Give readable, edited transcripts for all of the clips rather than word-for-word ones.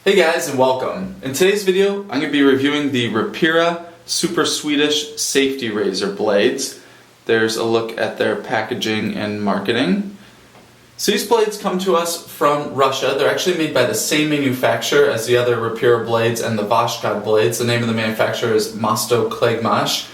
Hey guys, and welcome. In today's video, I'm going to be reviewing the Rapira Super Swedish safety razor blades. There's a look at their packaging and marketing. So these blades come to us from Russia. They're actually made by the same manufacturer as the other Rapira blades and the Vashkad blades. The name of the manufacturer is Mosto Klegmash.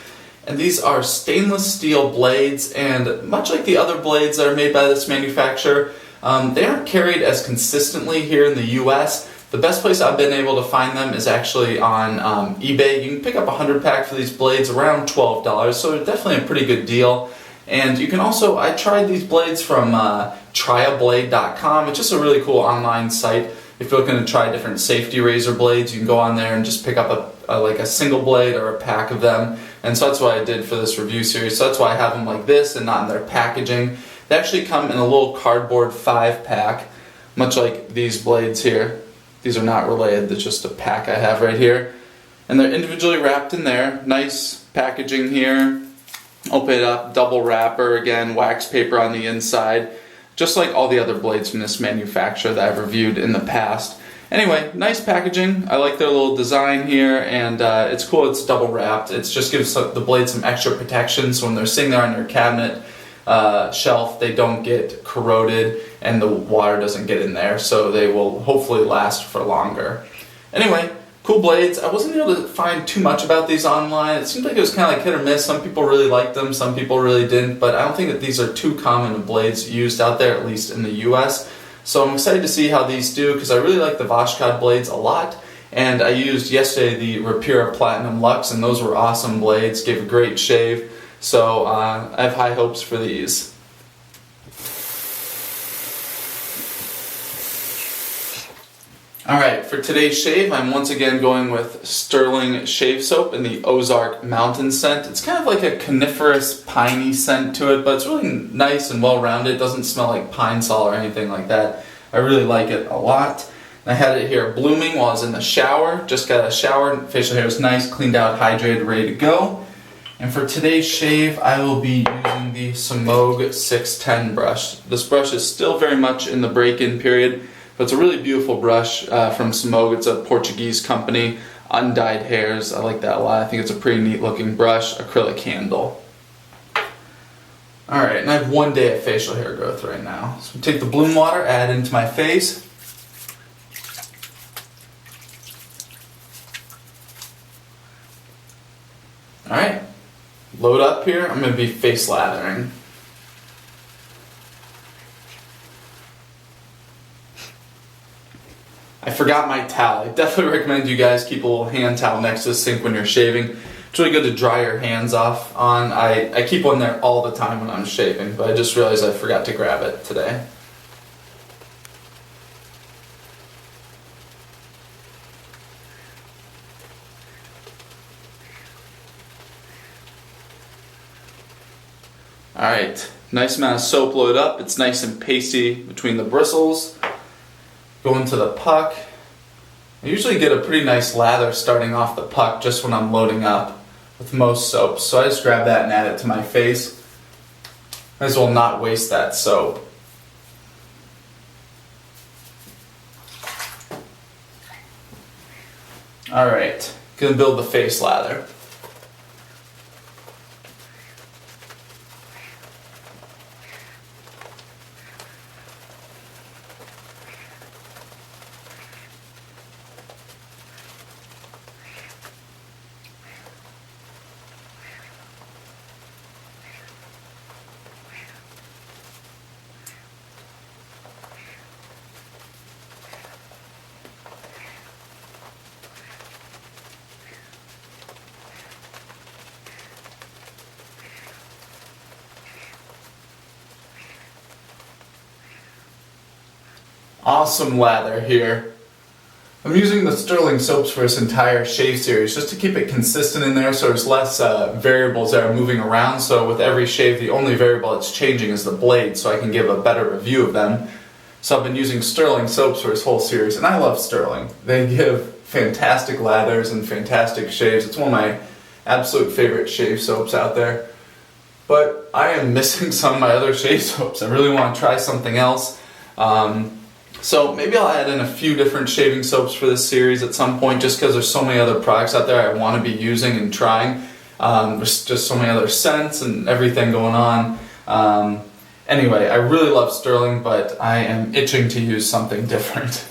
And these are stainless steel blades, and much like the other blades that are made by this manufacturer, they aren't carried as consistently here in the US. The best place I've been able to find them is actually on eBay. You can pick up a 100 pack for these blades around $12, so they're definitely a pretty good deal. And you can also, I tried these blades from tryablade.com. It's just a really cool online site. If you're looking to try different safety razor blades, you can go on there and just pick up like a single blade or a pack of them. And so that's what I did for this review series. So that's why I have them like this and not in their packaging. They actually come in a little cardboard 5-pack, much like these blades here. These are not related, that's just a pack I have right here. And they're individually wrapped in there. Nice packaging here. Open it up, double wrapper, again, wax paper on the inside. Just like all the other blades from this manufacturer that I've reviewed in the past. Anyway, nice packaging. I like their little design here, and it's cool it's double wrapped. It just gives the blade some extra protection, so when they're sitting there on your cabinet shelf, they don't get corroded and the water doesn't get in there, so they will hopefully last for longer. Anyway, cool blades. I wasn't able to find too much about these online. It seemed like it was kind of like hit or miss. Some people really liked them, some people really didn't, but I don't think that these are too common blades used out there, at least in the US. So I'm excited to see how these do, because I really like the Vashkad blades a lot. And I used yesterday the Rapira Platinum Luxe, and those were awesome blades, gave a great shave. So I have high hopes for these. Alright, for today's shave, I'm once again going with Sterling Shave Soap in the Ozark Mountain scent. It's kind of like a coniferous, piney scent to it, but it's really nice and well-rounded. It doesn't smell like pine sol or anything like that. I really like it a lot. I had it here blooming while I was in the shower. Just got a shower, facial hair is nice, cleaned out, hydrated, ready to go. And for today's shave, I will be using the Semogue 610 brush. This brush is still very much in the break-in period, but it's a really beautiful brush from Semogue. It's a Portuguese company, undyed hairs. I like that a lot. I think it's a pretty neat looking brush, acrylic handle. Alright, and I have 1 day of facial hair growth right now. So take the bloom water, add it into my face. Alright, load up here. I'm going to be face lathering. I forgot my towel. I definitely recommend you guys keep a little hand towel next to the sink when you're shaving. It's really good to dry your hands off on. I keep one there all the time when I'm shaving, but I just realized I forgot to grab it today. Alright, nice amount of soap loaded up. It's nice and pasty between the bristles. Go into the puck. I usually get a pretty nice lather starting off the puck just when I'm loading up with most soaps. So I just grab that and add it to my face. Might as well not waste that soap. Alright, gonna build the face lather. Awesome lather here. I'm using the Sterling soaps for this entire shave series just to keep it consistent in there so there's less variables that are moving around. So with every shave, the only variable that's changing is the blade, so I can give a better review of them. So I've been using Sterling soaps for this whole series, and I love Sterling. They give fantastic lathers and fantastic shaves. It's one of my absolute favorite shave soaps out there. But I am missing some of my other shave soaps. I really want to try something else. So maybe I'll add in a few different shaving soaps for this series at some point, just because there's so many other products out there I want to be using and trying. There's just so many other scents and everything going on. Anyway, I really love Sterling, but I am itching to use something different.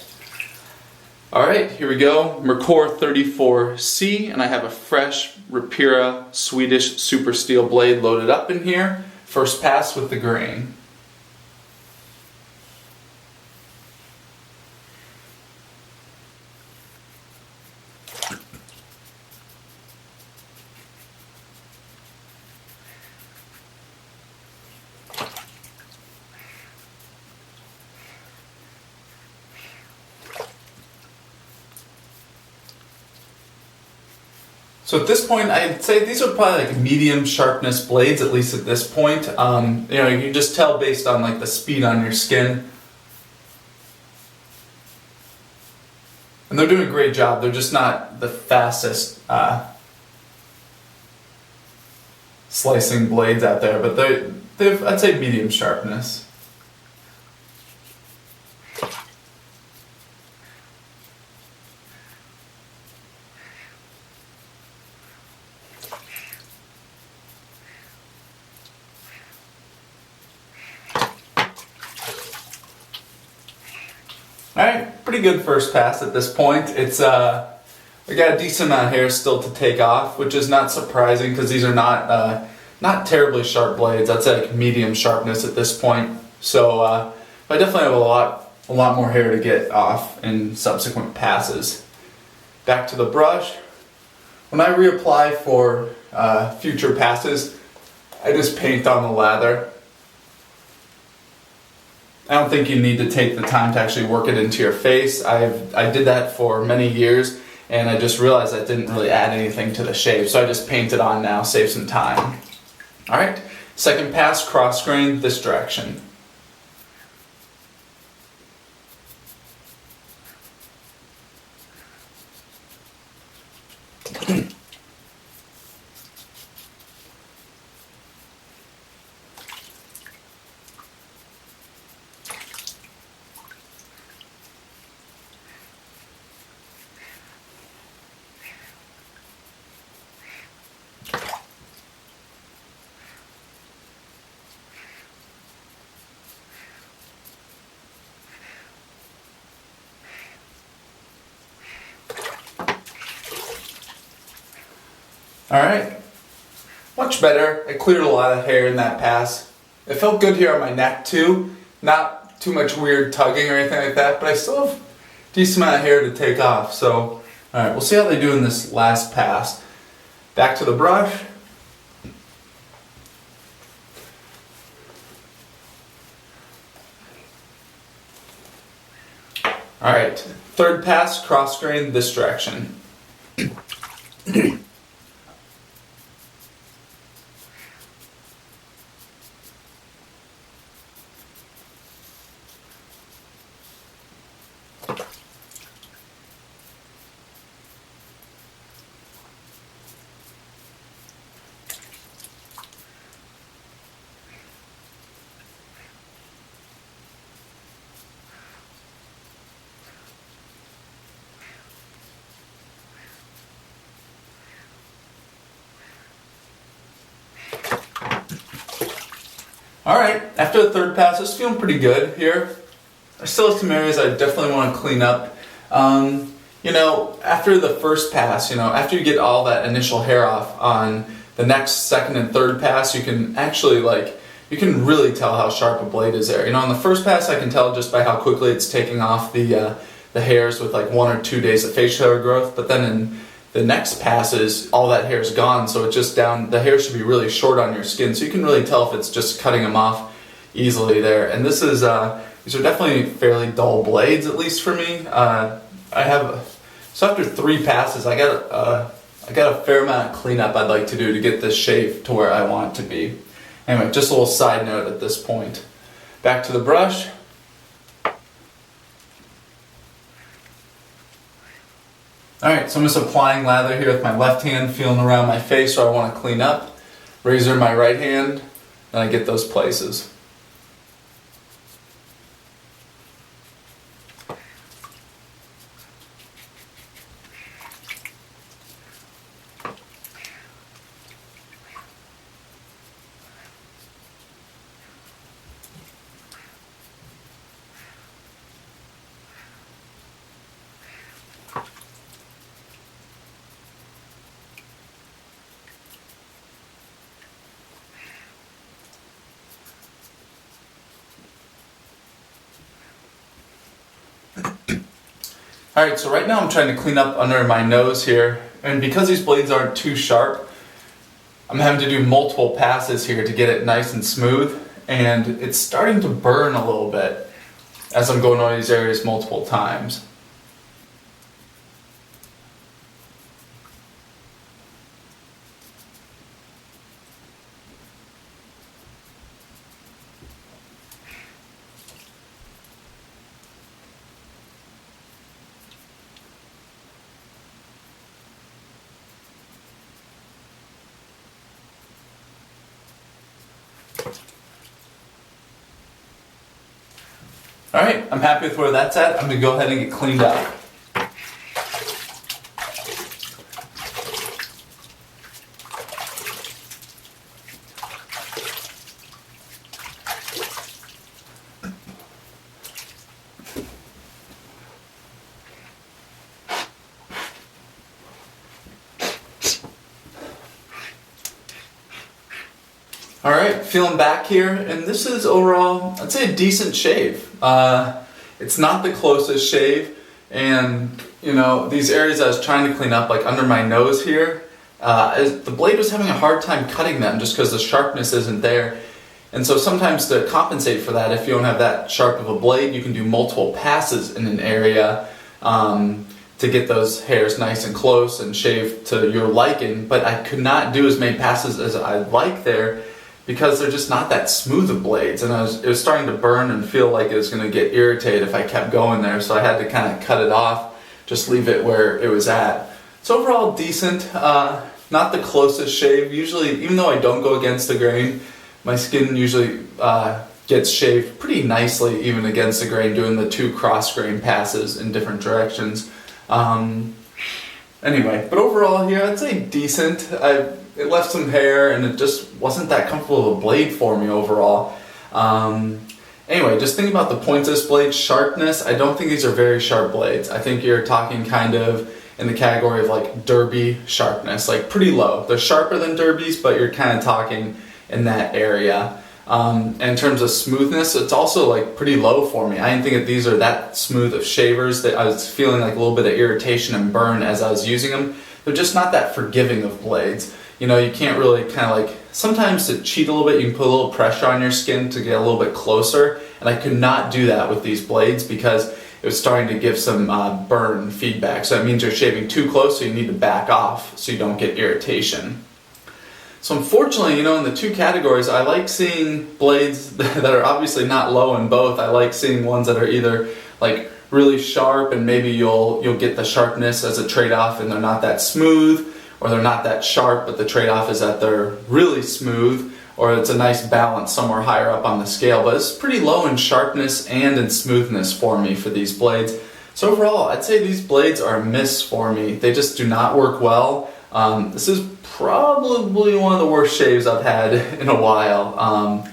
Alright, here we go. Mercor 34C, and I have a fresh Rapira Swedish Supersteel blade loaded up in here. First pass with the grain. So at this point, I'd say these are probably like medium sharpness blades, at least at this point. You know, you can just tell based on like the speed on your skin. And they're doing a great job. They're just not the fastest slicing blades out there, but they've, I'd say, medium sharpness. Alright, pretty good first pass at this point. It's we got a decent amount of hair still to take off, which is not surprising because these are not terribly sharp blades. I'd say like medium sharpness at this point. So I definitely have a lot more hair to get off in subsequent passes. Back to the brush. When I reapply for future passes, I just paint on the lather. I don't think you need to take the time to actually work it into your face. I did that for many years, and I just realized I didn't really add anything to the shave, so I just paint it on now, save some time. Alright, second pass, cross grain this direction. Alright, much better. I cleared a lot of hair in that pass. It felt good here on my neck too. Not too much weird tugging or anything like that, but I still have a decent amount of hair to take off. So, alright, we'll see how they do in this last pass. Back to the brush. Alright, third pass, cross grain this direction. Alright, after the third pass, it's feeling pretty good here. I still have some areas I definitely want to clean up. You know, after the first pass, you know, after you get all that initial hair off on the next second and third pass, you can actually you can really tell how sharp a blade is there. You know, on the first pass I can tell just by how quickly it's taking off the hairs with like 1 or 2 days of facial hair growth, but then in the next passes, all that hair's gone, so it's just down, the hair should be really short on your skin, so you can really tell if it's just cutting them off easily there. And this is, these are definitely fairly dull blades, at least for me. So after 3 passes, I got a fair amount of cleanup I'd like to do to get this shave to where I want it to be. Anyway, just a little side note at this point. Back to the brush. Alright, so I'm just applying lather here with my left hand, feeling around my face where I want to clean up. Razor in my right hand, and I get those places. Alright, so right now I'm trying to clean up under my nose here, and because these blades aren't too sharp, I'm having to do multiple passes here to get it nice and smooth, and it's starting to burn a little bit as I'm going over these areas multiple times. Alright, I'm happy with where that's at. I'm going to go ahead and get cleaned up. Alright, feeling back here, and this is overall, I'd say a decent shave. It's not the closest shave, and you know, these areas I was trying to clean up, like under my nose here, the blade was having a hard time cutting them just because the sharpness isn't there. And so sometimes to compensate for that, if you don't have that sharp of a blade, you can do multiple passes in an area to get those hairs nice and close and shave to your liking. But I could not do as many passes as I'd like there, because they're just not that smooth of blades, and it was starting to burn and feel like it was going to get irritated if I kept going there, so I had to kind of cut it off, just leave it where it was at. So overall decent, not the closest shave. Usually, even though I don't go against the grain, my skin usually gets shaved pretty nicely even against the grain, doing the 2 cross grain passes in different directions. Anyway, but overall here I'd say decent. It left some hair, and it just wasn't that comfortable of a blade for me overall. Anyway, just thinking about the points of this blade, sharpness, I don't think these are very sharp blades. I think you're talking kind of in the category of like derby sharpness, like pretty low. They're sharper than derbies, but you're kind of talking in that area. And in terms of smoothness, it's also like pretty low for me. I didn't think that these are that smooth of shavers. That I was feeling like a little bit of irritation and burn as I was using them. They're just not that forgiving of blades. You know, you can't really kind of like, sometimes to cheat a little bit, you can put a little pressure on your skin to get a little bit closer, and I could not do that with these blades because it was starting to give some burn feedback. So that means you're shaving too close, so you need to back off so you don't get irritation. So unfortunately, you know, in the 2 categories, I like seeing blades that are obviously not low in both. I like seeing ones that are either like really sharp, and maybe you'll get the sharpness as a trade-off, and they're not that smooth, or they're not that sharp, but the trade-off is that they're really smooth, or it's a nice balance somewhere higher up on the scale. But it's pretty low in sharpness and in smoothness for me for these blades. So overall, I'd say these blades are a miss for me. They just do not work well. This is probably one of the worst shaves I've had in a while.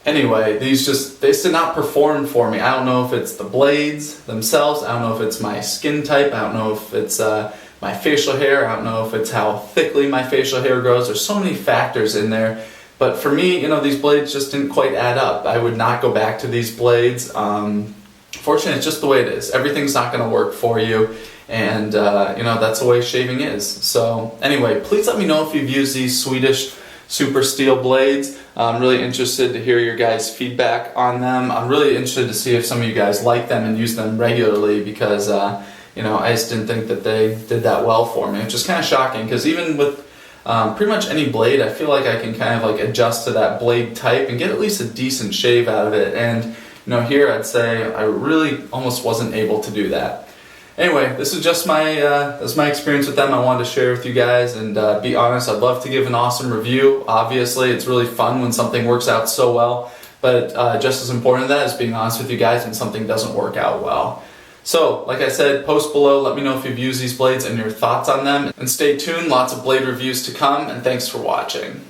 Anyway, they just did not perform for me. I don't know if it's the blades themselves, I don't know if it's my skin type, I don't know if it's my facial hair, I don't know if it's how thickly my facial hair grows. There's so many factors in there. But for me, you know, these blades just didn't quite add up. I would not go back to these blades. Fortunately, it's just the way it is. Everything's not going to work for you, and you know, that's the way shaving is. So anyway, please let me know if you've used these Swedish Supersteel blades. I'm really interested to hear your guys' feedback on them. I'm really interested to see if some of you guys like them and use them regularly, because you know, I just didn't think that they did that well for me, which is kind of shocking, because even with pretty much any blade, I feel like I can kind of like adjust to that blade type and get at least a decent shave out of it. And you know, here I'd say I really almost wasn't able to do that. Anyway, this is just my experience with them. I wanted to share with you guys, and be honest, I'd love to give an awesome review. Obviously, it's really fun when something works out so well, but just as important as that is being honest with you guys when something doesn't work out well. So, like I said, post below, let me know if you've used these blades and your thoughts on them. And stay tuned, lots of blade reviews to come, and thanks for watching.